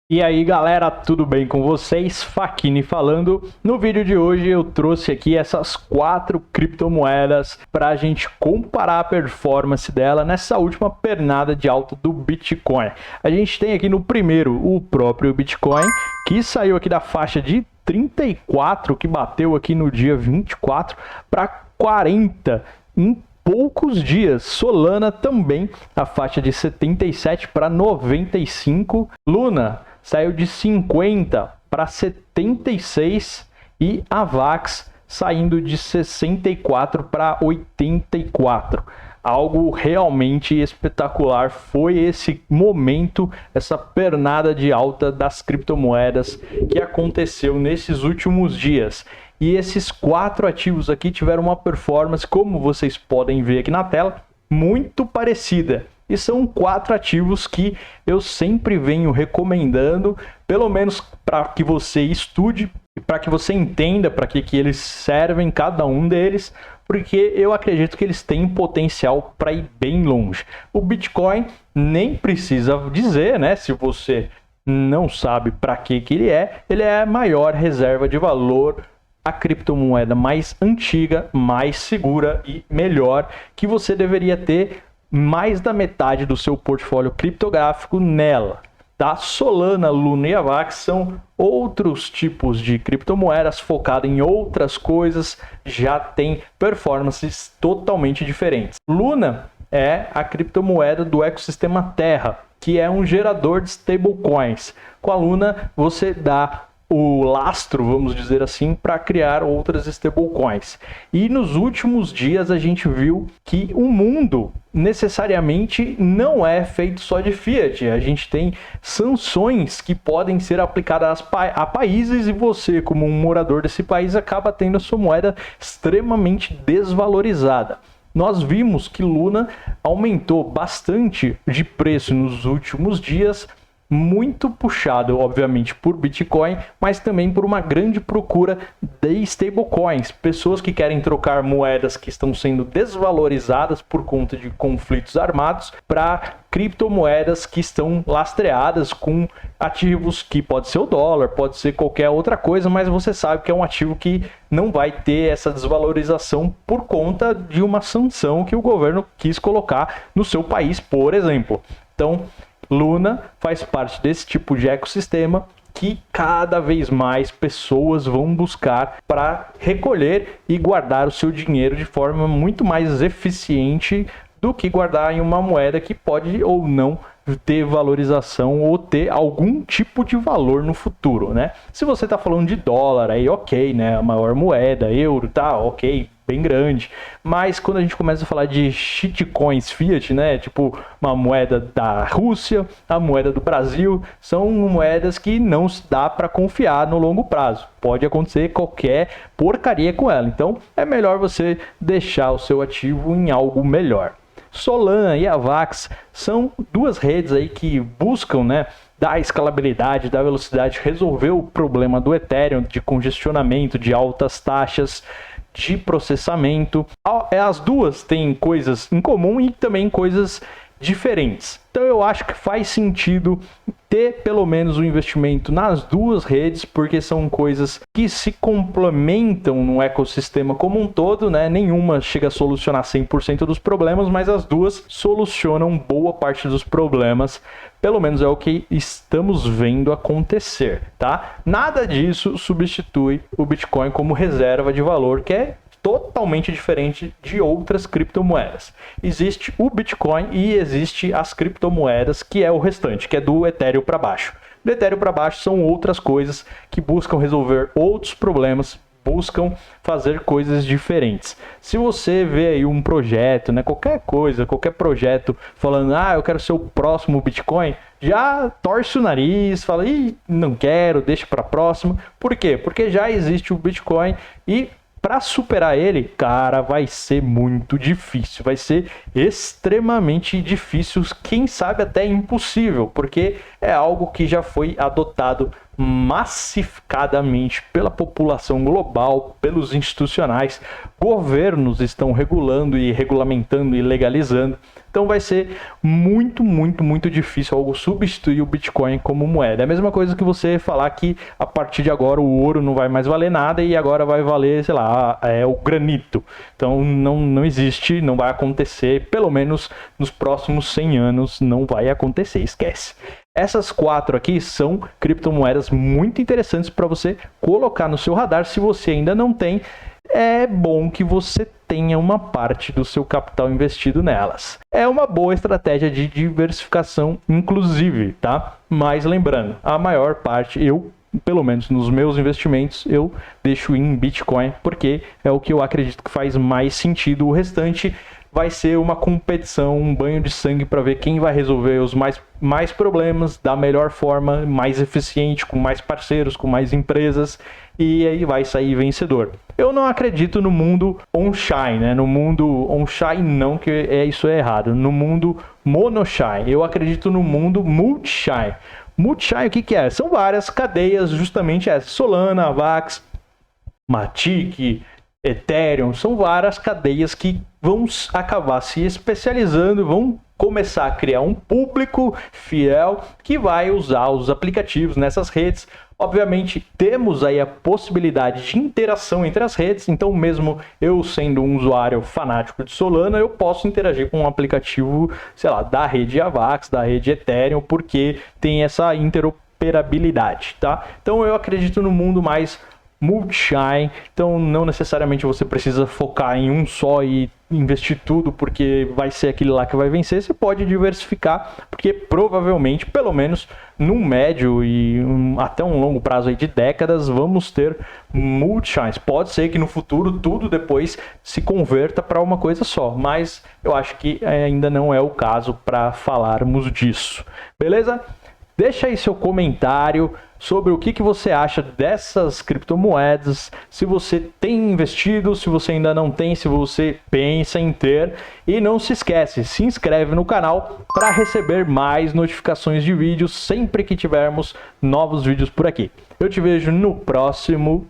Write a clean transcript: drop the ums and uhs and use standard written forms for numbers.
E aí galera, tudo bem com vocês? Fakini falando. No vídeo de hoje eu trouxe aqui essas 4 criptomoedas para a gente comparar a performance dela nessa última pernada de alta do Bitcoin. A gente tem aqui no primeiro o próprio Bitcoin, que saiu aqui da faixa de 34, que bateu aqui no dia 24 para 40 em poucos dias. Solana também, a faixa de 77 para 95. Luna saiu de 50 para 76 e a VAX saindo de 64 para 84. Algo realmente espetacular foi esse momento, essa pernada de alta das criptomoedas que aconteceu nesses últimos dias. E esses 4 ativos aqui tiveram uma performance, como vocês podem ver aqui na tela, muito parecida. E são 4 ativos que eu sempre venho recomendando, pelo menos para que você estude, para que você entenda para que eles servem, cada um deles, porque eu acredito que eles têm potencial para ir bem longe. O Bitcoin nem precisa dizer, né? Se você não sabe para que ele é a maior reserva de valor, a criptomoeda mais antiga, mais segura e melhor, que você deveria ter mais da metade do seu portfólio criptográfico nela. Tá? Solana, Luna e Avax são outros tipos de criptomoedas focadas em outras coisas, já tem performances totalmente diferentes. Luna é a criptomoeda do ecossistema Terra, que é um gerador de stablecoins. Com a Luna você dá o lastro, vamos dizer assim, para criar outras stablecoins. E nos últimos dias a gente viu que o mundo necessariamente não é feito só de fiat. A gente tem sanções que podem ser aplicadas a países e você, como um morador desse país, acaba tendo a sua moeda extremamente desvalorizada. Nós vimos que Luna aumentou bastante de preço nos últimos dias, muito puxado, obviamente, por Bitcoin, mas também por uma grande procura de stablecoins, pessoas que querem trocar moedas que estão sendo desvalorizadas por conta de conflitos armados para criptomoedas que estão lastreadas com ativos que pode ser o dólar, pode ser qualquer outra coisa, mas você sabe que é um ativo que não vai ter essa desvalorização por conta de uma sanção que o governo quis colocar no seu país, por exemplo. Então, Luna faz parte desse tipo de ecossistema que cada vez mais pessoas vão buscar para recolher e guardar o seu dinheiro de forma muito mais eficiente do que guardar em uma moeda que pode ou não ter valorização ou ter algum tipo de valor no futuro, né? Se você está falando de dólar, aí ok, né? A maior moeda, euro, tá ok, bem grande. Mas quando a gente começa a falar de shitcoins fiat, né? Tipo uma moeda da Rússia, a moeda do Brasil, são moedas que não dá para confiar no longo prazo. Pode acontecer qualquer porcaria com ela. Então é melhor você deixar o seu ativo em algo melhor. Solana e Avax são 2 redes aí que buscam, né, dar escalabilidade, dar velocidade, resolver o problema do Ethereum de congestionamento, de altas taxas de processamento. As duas têm coisas em comum e também coisas diferentes. Então eu acho que faz sentido ter pelo menos um investimento nas 2 redes, porque são coisas que se complementam no ecossistema como um todo, né? Nenhuma chega a solucionar 100% dos problemas, mas as 2 solucionam boa parte dos problemas. Pelo menos é o que estamos vendo acontecer, tá? Nada disso substitui o Bitcoin como reserva de valor, que é totalmente diferente de outras criptomoedas. Existe o Bitcoin e existe as criptomoedas, que é o restante, que é do Ethereum para baixo. Do Ethereum para baixo são outras coisas que buscam resolver outros problemas, buscam fazer coisas diferentes. Se você vê aí um projeto, né, qualquer coisa, qualquer projeto falando, eu quero ser o próximo Bitcoin, já torce o nariz, fala, não quero, deixa para próximo. Por quê? Porque já existe o Bitcoin e para superar ele, cara, vai ser muito difícil, vai ser extremamente difícil, quem sabe até impossível, porque é algo que já foi adotado massificadamente pela população global, pelos institucionais, governos estão regulando e regulamentando e legalizando. Então vai ser muito difícil algo substituir o Bitcoin como moeda. É a mesma coisa que você falar que a partir de agora o ouro não vai mais valer nada e agora vai valer, sei lá, o granito. Então não existe, não vai acontecer, pelo menos nos próximos 100 anos não vai acontecer, esquece. Essas 4 aqui são criptomoedas muito interessantes para você colocar no seu radar. Se você ainda não tem, é bom que você tenha uma parte do seu capital investido nelas. É uma boa estratégia de diversificação, inclusive, tá? Mas lembrando, a maior parte, pelo menos nos meus investimentos, eu deixo em Bitcoin, porque é o que eu acredito que faz mais sentido. O restante vai ser uma competição, um banho de sangue para ver quem vai resolver os mais problemas da melhor forma, mais eficiente, com mais parceiros, com mais empresas, e aí vai sair vencedor. Eu não acredito no mundo on-chain, né? No mundo on-chain não, que isso é errado. No mundo mono-chain. Eu acredito no mundo multi-chain. Multi-chain o que é? São várias cadeias, justamente essas. Solana, Avax, Matic, Ethereum, são várias cadeias que vão acabar se especializando, vão começar a criar um público fiel que vai usar os aplicativos nessas redes. Obviamente, temos aí a possibilidade de interação entre as redes, então mesmo eu sendo um usuário fanático de Solana, eu posso interagir com um aplicativo, sei lá, da rede Avax, da rede Ethereum, porque tem essa interoperabilidade, tá? Então eu acredito no mundo mais multi-chain, então não necessariamente você precisa focar em um só e investir tudo porque vai ser aquele lá que vai vencer. Você pode diversificar, porque provavelmente, pelo menos num médio e até um longo prazo aí de décadas, vamos ter multi-chains. Pode ser que no futuro tudo depois se converta para uma coisa só, mas eu acho que ainda não é o caso para falarmos disso. Beleza? Deixa aí seu comentário sobre o que você acha dessas criptomoedas, se você tem investido, se você ainda não tem, se você pensa em ter. E não se esquece, se inscreve no canal para receber mais notificações de vídeos sempre que tivermos novos vídeos por aqui. Eu te vejo no próximo.